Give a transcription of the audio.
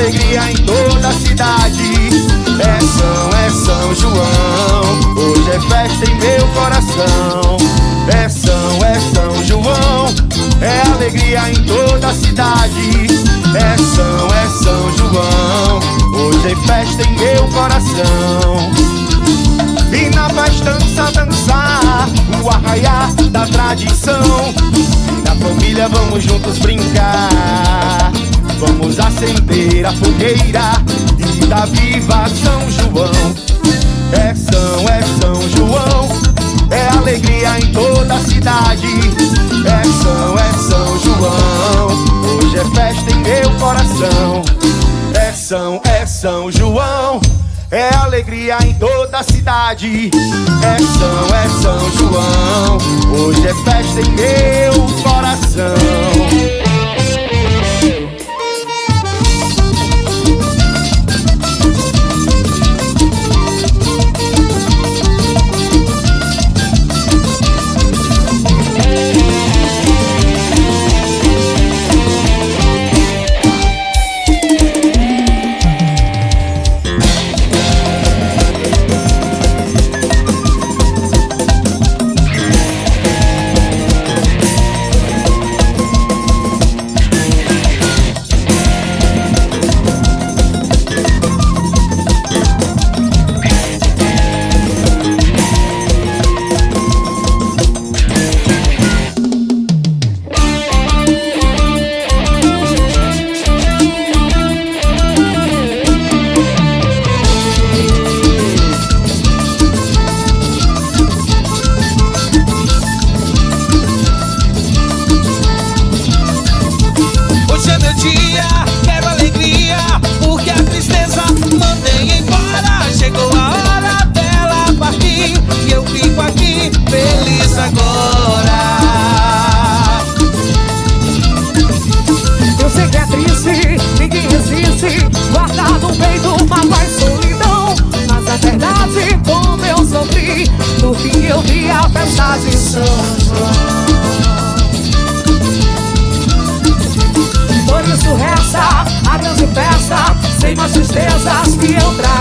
alegria em toda a cidade. É São João, hoje é festa em meu coração. É São João, é alegria em toda a cidade. É São João, hoje é festa em meu coração. Vim na festança dançar o arraiá da tradição. E na família vamos juntos brincar. Vamos acender a fogueira, vida viva São João. É São João, é alegria em toda a cidade. É São João, hoje é festa em meu coração. É São João, é alegria em toda a cidade. É São João, hoje é festa em meu coração. Quero alegria, porque a tristeza mantém embora. Chegou a hora dela partir e eu fico aqui feliz agora. Eu sei que é triste, ninguém resiste, guardar no peito mágoa e solidão. Mas a verdade, como eu sofri, no fim eu vi a festa de São João. Por isso resta a grande festa, sem mais tristezas que eu trago.